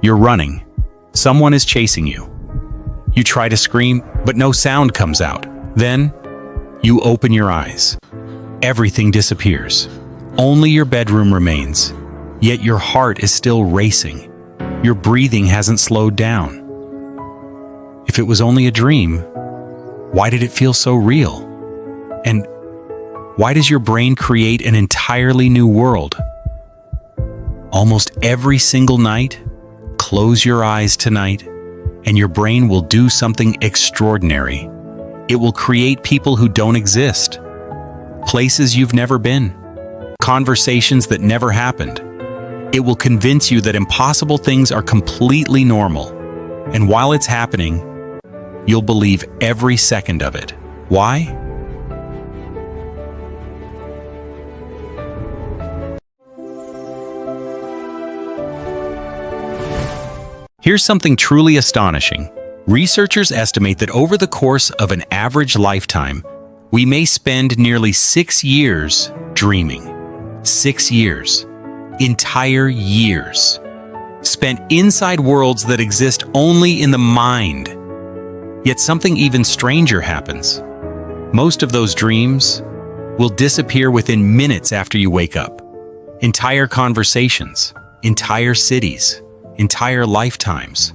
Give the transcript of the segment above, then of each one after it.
You're running. Someone is chasing you. You try to scream, but no sound comes out. Then, you open your eyes. Everything disappears. Only your bedroom remains. Yet your heart is still racing. Your breathing hasn't slowed down. If it was only a dream, why did it feel so real? And why does your brain create an entirely new world? Almost every single night, close your eyes tonight, and your brain will do something extraordinary. It will create people who don't exist, places you've never been, conversations that never happened. It will convince you that impossible things are completely normal. And while it's happening, you'll believe every second of it. Why? Here's something truly astonishing. Researchers estimate that over the course of an average lifetime, we may spend nearly 6 years dreaming. 6 years. Entire years. Spent inside worlds that exist only in the mind. Yet something even stranger happens. Most of those dreams will disappear within minutes after you wake up. Entire conversations, entire cities, entire lifetimes.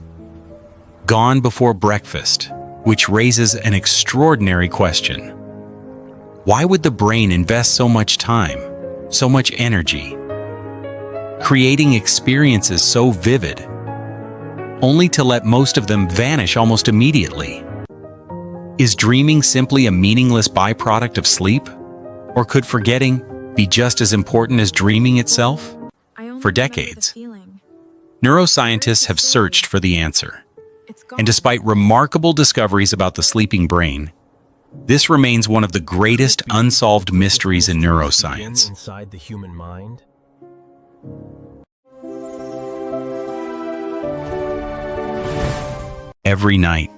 Gone before breakfast, which raises an extraordinary question. Why would the brain invest so much time, so much energy, creating experiences so vivid, only to let most of them vanish almost immediately? Is dreaming simply a meaningless byproduct of sleep? Or could forgetting be just as important as dreaming itself? For decades, neuroscientists have searched for the answer. And despite remarkable discoveries about the sleeping brain, this remains one of the greatest unsolved mysteries in neuroscience. Inside the human mind? Every night,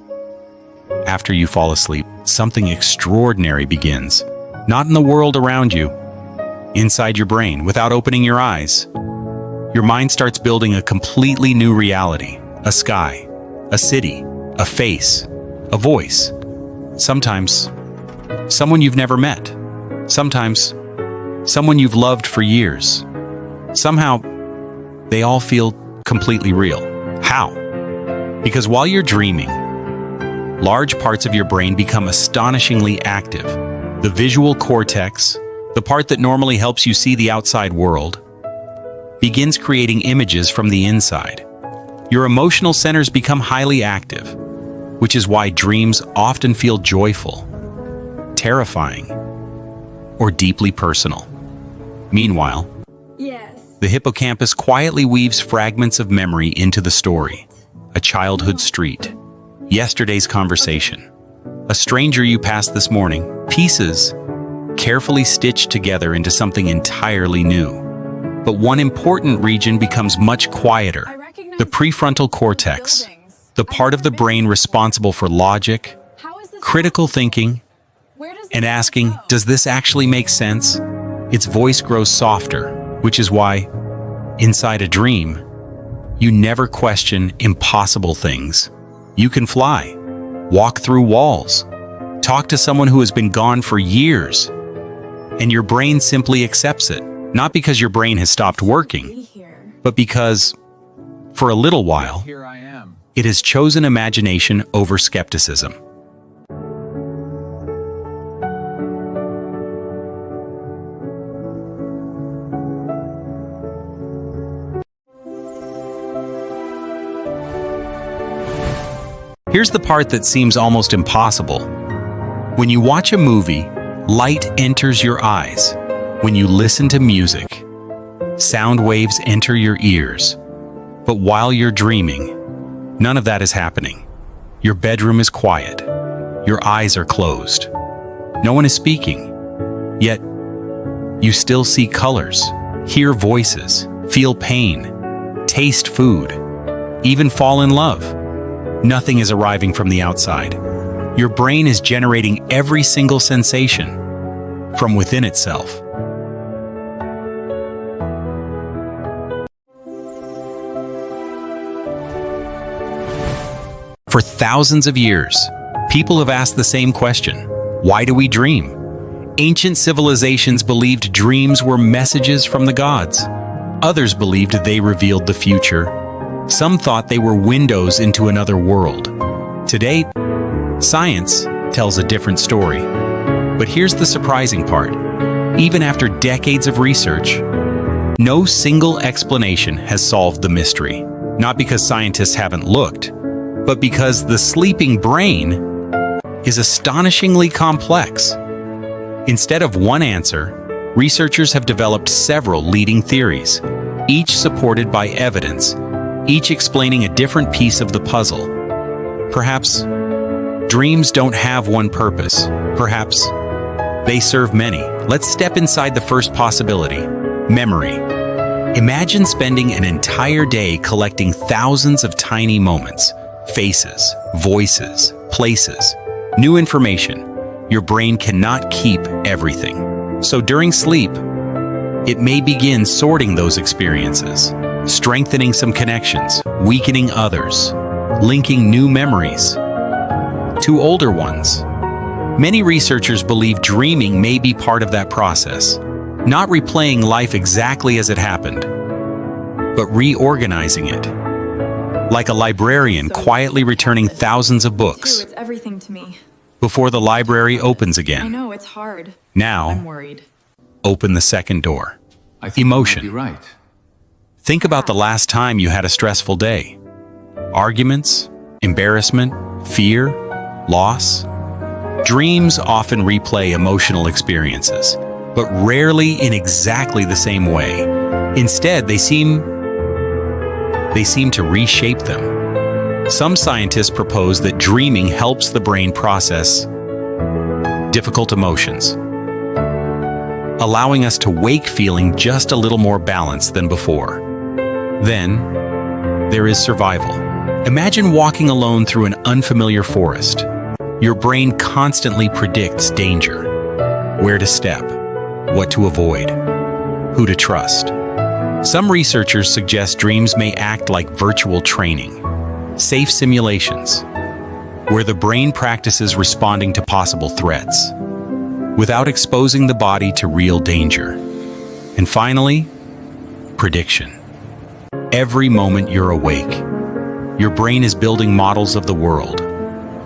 after you fall asleep, something extraordinary begins. Not in the world around you, inside your brain, without opening your eyes. Your mind starts building a completely new reality. A sky, a city, a face, a voice. Sometimes, someone you've never met. Sometimes, someone you've loved for years. Somehow, they all feel completely real. How? Because while you're dreaming, large parts of your brain become astonishingly active. The visual cortex, the part that normally helps you see the outside world, begins creating images from the inside. Your emotional centers become highly active, which is why dreams often feel joyful, terrifying, or deeply personal. Meanwhile, the hippocampus quietly weaves fragments of memory into the story. A childhood street, yesterday's conversation, a stranger you passed this morning, pieces carefully stitched together into something entirely new. But one important region becomes much quieter. The prefrontal cortex, the part of the brain responsible for logic, critical thinking, and asking, does this actually make sense? Its voice grows softer, which is why, inside a dream, you never question impossible things. You can fly, walk through walls, talk to someone who has been gone for years, and your brain simply accepts it. Not because your brain has stopped working, but because, for a little while, it has chosen imagination over skepticism. Here's the part that seems almost impossible. When you watch a movie, light enters your eyes. When you listen to music, sound waves enter your ears. But while you're dreaming, none of that is happening. Your bedroom is quiet. Your eyes are closed. No one is speaking. Yet, you still see colors, hear voices, feel pain, taste food, even fall in love. Nothing is arriving from the outside. Your brain is generating every single sensation from within itself. For thousands of years, people have asked the same question: why do we dream? Ancient civilizations believed dreams were messages from the gods. Others believed they revealed the future. Some thought they were windows into another world. Today, science tells a different story. But here's the surprising part. Even after decades of research, no single explanation has solved the mystery. Not because scientists haven't looked, but because the sleeping brain is astonishingly complex. Instead of one answer, researchers have developed several leading theories, each supported by evidence, each explaining a different piece of the puzzle. Perhaps dreams don't have one purpose. Perhaps they serve many. Let's step inside the first possibility: memory. Imagine spending an entire day collecting thousands of tiny moments, faces, voices, places, new information. Your brain cannot keep everything. So during sleep, it may begin sorting those experiences, strengthening some connections, weakening others, linking new memories to older ones. Many researchers believe dreaming may be part of that process, not replaying life exactly as it happened, but reorganizing it. Like a librarian quietly returning thousands of books It's everything to me. before the library opens I again. know it's hard. I'm Now, worried. open the second door. I think Emotion. you might be right. Think about the last time you had a stressful day. Arguments, embarrassment, fear, loss. Dreams often replay emotional experiences, but rarely in exactly the same way. Instead, they seem to reshape them. Some scientists propose that dreaming helps the brain process difficult emotions, allowing us to wake feeling just a little more balanced than before. Then, there is survival. Imagine walking alone through an unfamiliar forest. Your brain constantly predicts danger, where to step, what to avoid, who to trust. Some researchers suggest dreams may act like virtual training, safe simulations, where the brain practices responding to possible threats, without exposing the body to real danger. And finally, prediction. Every moment you're awake, your brain is building models of the world,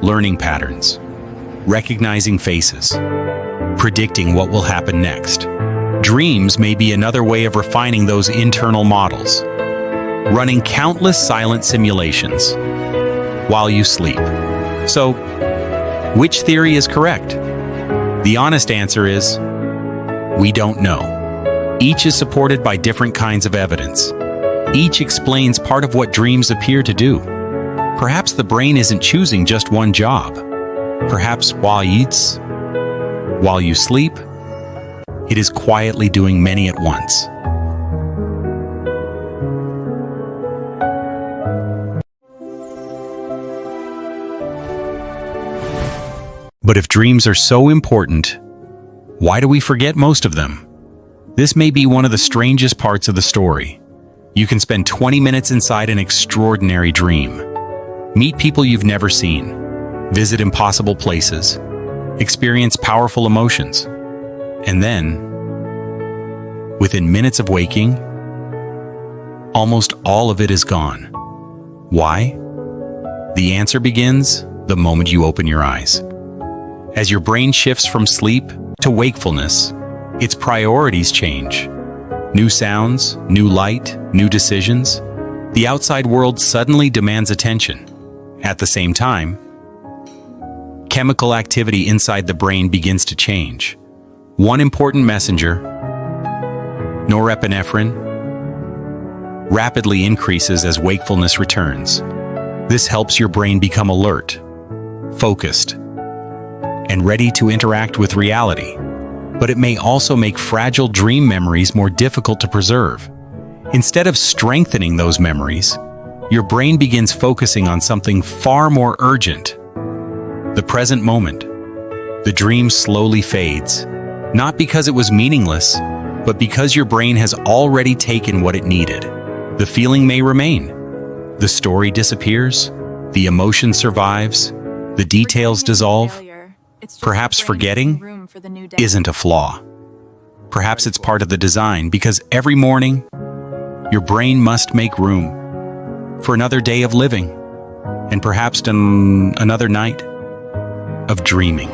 learning patterns, recognizing faces, predicting what will happen next. Dreams may be another way of refining those internal models, running countless silent simulations while you sleep. So, which theory is correct? The honest answer is, we don't know. Each is supported by different kinds of evidence. Each explains part of what dreams appear to do. Perhaps the brain isn't choosing just one job. Perhaps while you sleep, it is quietly doing many at once. But if dreams are so important, why do we forget most of them? This may be one of the strangest parts of the story. You can spend 20 minutes inside an extraordinary dream. Meet people you've never seen, visit impossible places, experience powerful emotions, and then, within minutes of waking, almost all of it is gone. Why? The answer begins the moment you open your eyes. As your brain shifts from sleep to wakefulness, its priorities change. New sounds, new light, new decisions. The outside world suddenly demands attention. At the same time, chemical activity inside the brain begins to change. One important messenger, norepinephrine, rapidly increases as wakefulness returns. This helps your brain become alert, focused, and ready to interact with reality. But it may also make fragile dream memories more difficult to preserve. Instead of strengthening those memories, your brain begins focusing on something far more urgent: the present moment. The dream slowly fades, not because it was meaningless, but because your brain has already taken what it needed. The feeling may remain. The story disappears, The emotion survives, the details dissolve. Perhaps forgetting isn't a flaw. Perhaps it's part of the design, because every morning, your brain must make room for another day of living, and perhaps another night of dreaming.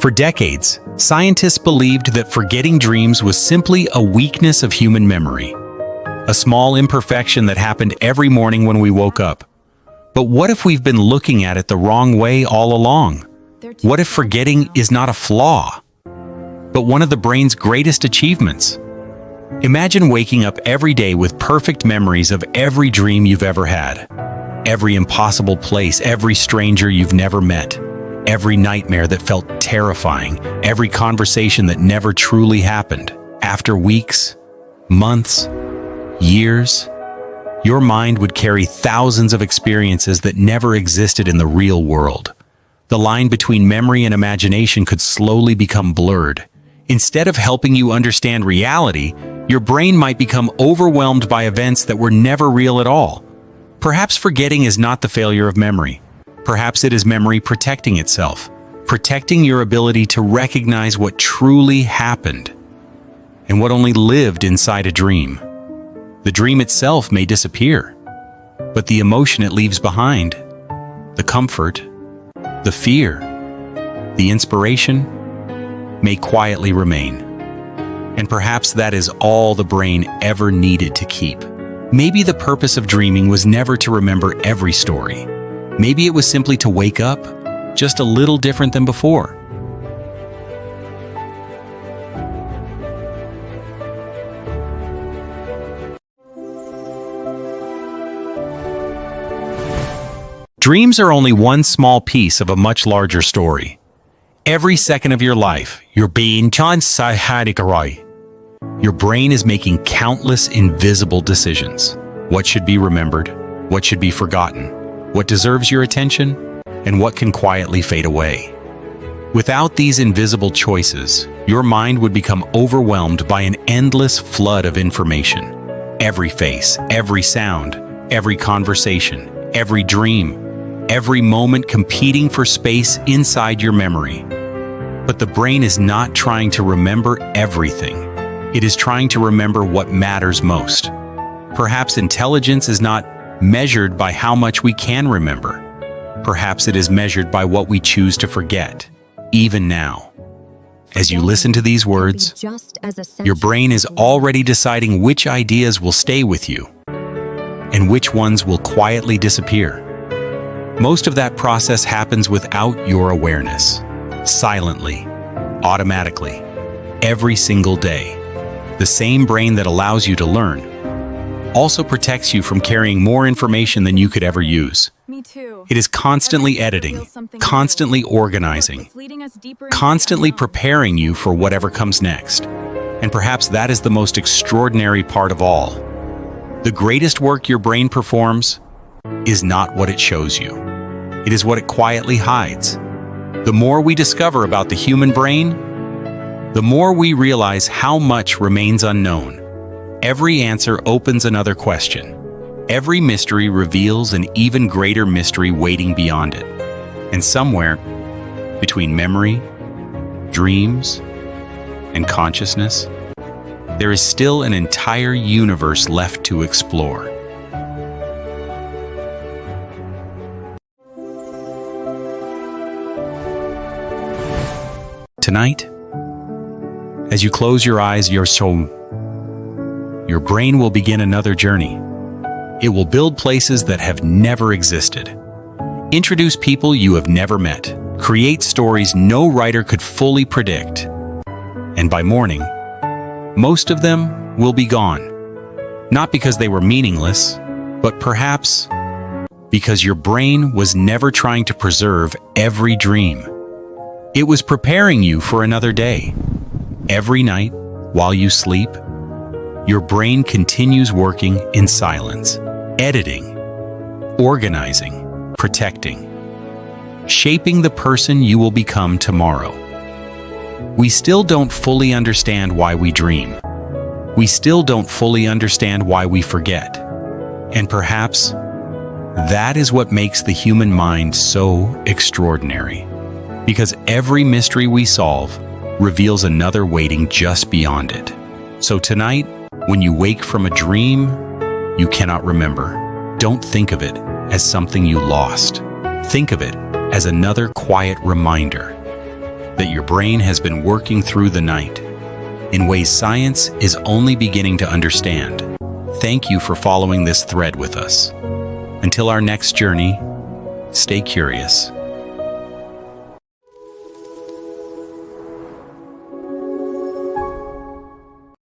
For decades, scientists believed that forgetting dreams was simply a weakness of human memory, a small imperfection that happened every morning when we woke up. But what if we've been looking at it the wrong way all along? What if forgetting is not a flaw, but one of the brain's greatest achievements? Imagine waking up every day with perfect memories of every dream you've ever had, every impossible place, every stranger you've never met, every nightmare that felt terrifying, every conversation that never truly happened. After weeks, months, years, your mind would carry thousands of experiences that never existed in the real world. The line between memory and imagination could slowly become blurred. Instead of helping you understand reality, your brain might become overwhelmed by events that were never real at all. Perhaps forgetting is not the failure of memory. Perhaps it is memory protecting itself, protecting your ability to recognize what truly happened and what only lived inside a dream. The dream itself may disappear, but the emotion it leaves behind, the comfort, the fear, the inspiration, may quietly remain. And perhaps that is all the brain ever needed to keep. Maybe the purpose of dreaming was never to remember every story. Maybe it was simply to wake up just a little different than before. Dreams are only one small piece of a much larger story. Every second of your life, your brain is making countless invisible decisions. What should be remembered? What should be forgotten? What deserves your attention? And what can quietly fade away? Without these invisible choices, your mind would become overwhelmed by an endless flood of information. Every face, every sound, every conversation, every dream, every moment competing for space inside your memory. But the brain is not trying to remember everything. It is trying to remember what matters most. Perhaps intelligence is not measured by how much we can remember. Perhaps it is measured by what we choose to forget, even now. As you listen to these words, your brain is already deciding which ideas will stay with you and which ones will quietly disappear. Most of that process happens without your awareness, silently, automatically, every single day. The same brain that allows you to learn also protects you from carrying more information than you could ever use. Me too. It is constantly editing, constantly organizing, constantly preparing you for whatever comes next. And perhaps that is the most extraordinary part of all. The greatest work your brain performs is not what it shows you. It is what it quietly hides. The more we discover about the human brain, the more we realize how much remains unknown. Every answer opens another question. Every mystery reveals an even greater mystery waiting beyond it. And somewhere between memory, dreams, and consciousness, there is still an entire universe left to explore. Tonight, as you close your eyes, your brain will begin another journey. It will build places that have never existed, introduce people you have never met, create stories no writer could fully predict. And by morning, most of them will be gone. Not because they were meaningless, but perhaps because your brain was never trying to preserve every dream. It was preparing you for another day. Every night, while you sleep, your brain continues working in silence, editing, organizing, protecting, shaping the person you will become tomorrow. We still don't fully understand why we dream. We still don't fully understand why we forget. And perhaps that is what makes the human mind so extraordinary. Because every mystery we solve reveals another waiting just beyond it. So tonight, when you wake from a dream you cannot remember, don't think of it as something you lost. Think of it as another quiet reminder that your brain has been working through the night in ways science is only beginning to understand. Thank you for following this thread with us. Until our next journey, stay curious.